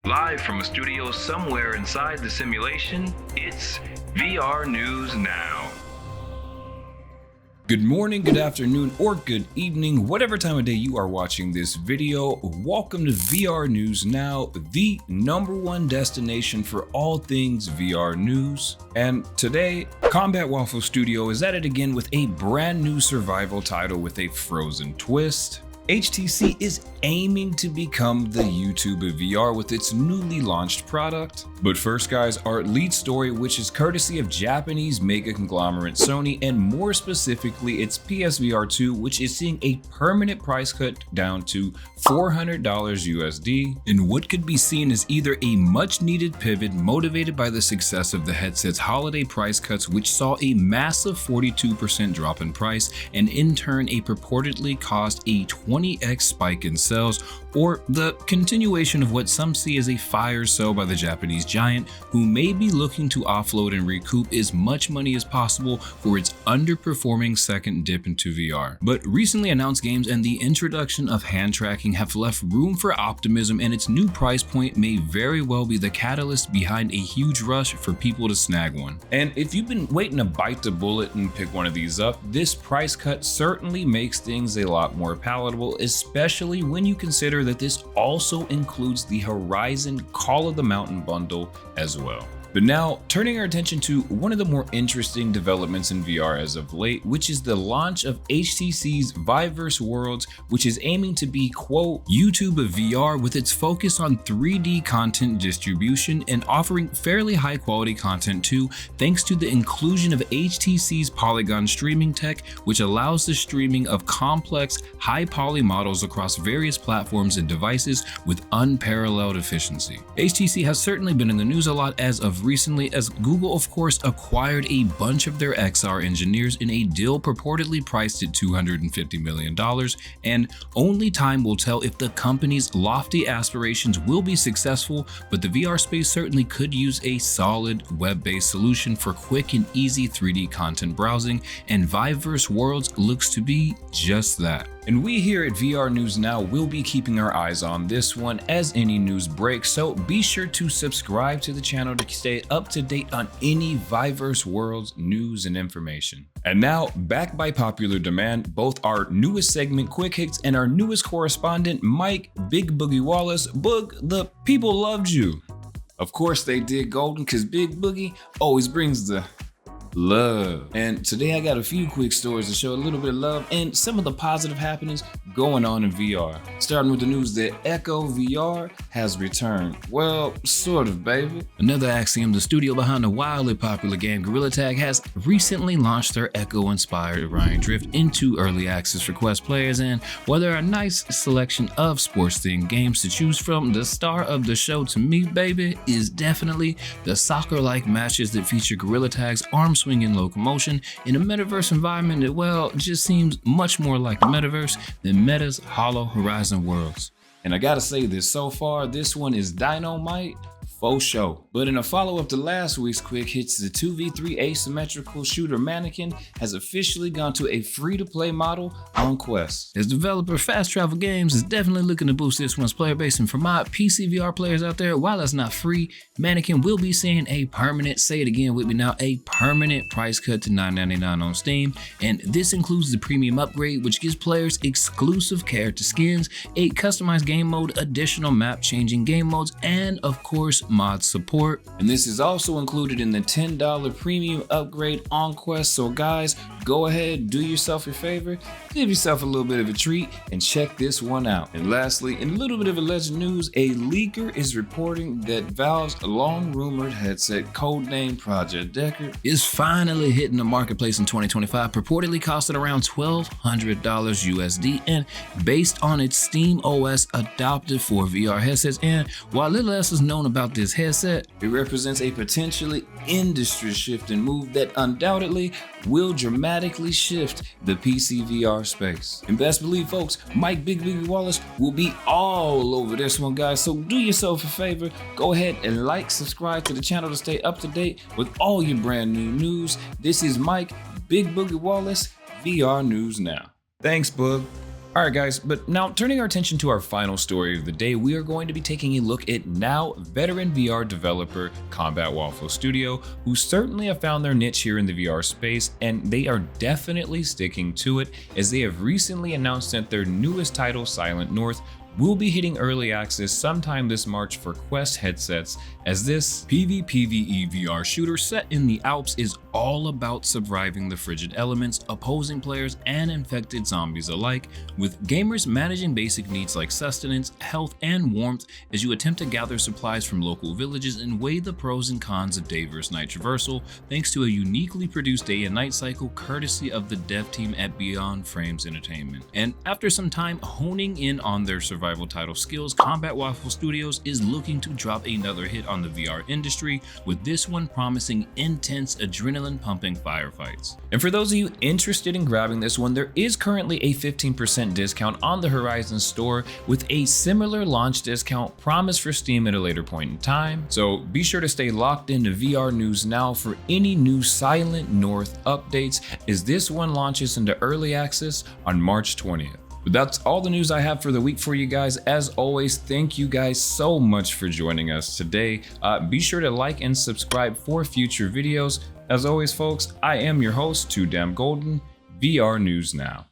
Live from a studio somewhere inside the simulation, it's VR News Now. Good morning, good afternoon, or good evening, whatever time of day you are watching this video. Welcome to VR News Now, the #1 destination for all things VR news. And today, Combat Waffle Studio is at it again with a brand new survival title with a frozen twist. HTC is aiming to become the YouTube of VR with its newly launched product. But first guys, our lead story, which is courtesy of Japanese mega conglomerate Sony, and more specifically its PSVR2, which is seeing a permanent price cut down to $400 USD, in what could be seen as either a much needed pivot motivated by the success of the headset's holiday price cuts, which saw a massive 42% drop in price, and in turn a purportedly caused a 20x spike in sales, or the continuation of what some see as a fire sale by the Japanese giant, who may be looking to offload and recoup as much money as possible for its underperforming second dip into VR. But recently announced games and the introduction of hand tracking have left room for optimism, and its new price point may very well be the catalyst behind a huge rush for people to snag one. And if you've been waiting to bite the bullet and pick one of these up, this price cut certainly makes things a lot more palatable, especially when you consider that this also includes the Horizon Call of the Mountain bundle as well. But now, turning our attention to one of the more interesting developments in VR as of late, which is the launch of HTC's Viverse Worlds, which is aiming to be, quote, YouTube of VR with its focus on 3D content distribution and offering fairly high quality content too, thanks to the inclusion of HTC's polygon streaming tech, which allows the streaming of complex, high poly models across various platforms and devices with unparalleled efficiency. HTC has certainly been in the news a lot as of recently, as Google of course acquired a bunch of their XR engineers in a deal purportedly priced at $250 million, and only time will tell if the company's lofty aspirations will be successful, but the VR space certainly could use a solid web-based solution for quick and easy 3D content browsing, and Viverse Worlds looks to be just that. And we here at VR News Now will be keeping our eyes on this one as any news breaks, so be sure to subscribe to the channel to stay up to date on any Viverse Worlds news and information. And now, back by popular demand, both our newest segment Quick Hits and our newest correspondent Mike Big Boogie Wallace. Boog, the people loved you. Of course they did, Golden, cause Big Boogie always brings the love. And today I got a few quick stories to show a little bit of love and some of the positive happenings going on in VR. Starting with the news that Echo VR has returned. Well, sort of, baby. Another Axiom, the studio behind the wildly popular game Gorilla Tag, has recently launched their Echo-inspired Orion Drift into early access for Quest players, and while there are a nice selection of sports-themed games to choose from, the star of the show to me, baby, is definitely the soccer-like matches that feature Gorilla Tag's arm swinging locomotion in a metaverse environment that, well, just seems much more like the metaverse than Meta's Hollow Horizon Worlds. And I gotta say this, so far this one is dynamite faux show. But in a follow-up to last week's Quick Hits, the 2v3 asymmetrical shooter Mannequin has officially gone to a free-to-play model on Quest. As developer Fast Travel Games is definitely looking to boost this one's player base, and for my PC VR players out there, while it's not free, Mannequin will be seeing a permanent, say it again with me now, a permanent price cut to $9.99 on Steam, and this includes the premium upgrade, which gives players exclusive character skins, a customized game mode, additional map changing game modes, and of course mod support. And this is also included in the $10 premium upgrade on Quest. So guys, go ahead, do yourself a favor, give yourself a little bit of a treat and check this one out. And lastly, in a little bit of alleged news, a leaker is reporting that Valve's long rumored headset codenamed Project Deckard is finally hitting the marketplace in 2025, purportedly costing around $1,200 USD, and based on its Steam OS adopted for VR headsets. And while little else is known about this headset, it represents a potentially industry-shifting move that undoubtedly will dramatically shift the PC VR space. And best believe, folks, Mike Big Boogie Wallace will be all over this one, guys. So do yourself a favor, go ahead and like, subscribe to the channel to stay up to date with all your brand new news. This is Mike Big Boogie Wallace, VR News Now. Thanks, Bug. Alright guys, but now turning our attention to our final story of the day, we are going to be taking a look at now veteran VR developer Combat Waffle Studio, who certainly have found their niche here in the VR space, and they are definitely sticking to it, as they have recently announced that their newest title, Silent North, will be hitting early access sometime this March for Quest headsets, as this PvPvE VR shooter set in the Alps is all about surviving the frigid elements, opposing players and infected zombies alike, with gamers managing basic needs like sustenance, health, and warmth as you attempt to gather supplies from local villages and weigh the pros and cons of day versus night traversal, thanks to a uniquely produced day and night cycle courtesy of the dev team at Beyond Frames Entertainment. And after some time honing in on their survival title skills, Combat Waffle Studios is looking to drop another hit on the VR industry, with this one promising intense adrenaline-pumping firefights. And for those of you interested in grabbing this one, there is currently a 15% discount on the Horizon store, with a similar launch discount promised for Steam at a later point in time. So be sure to stay locked into VR News Now for any new Silent North updates, as this one launches into early access on March 20th. But that's all the news I have for the week for you guys. As always, thank you guys so much for joining us today. Be sure to like and subscribe for future videos. As always, folks, I am your host, Tooodamngolden, VR News Now.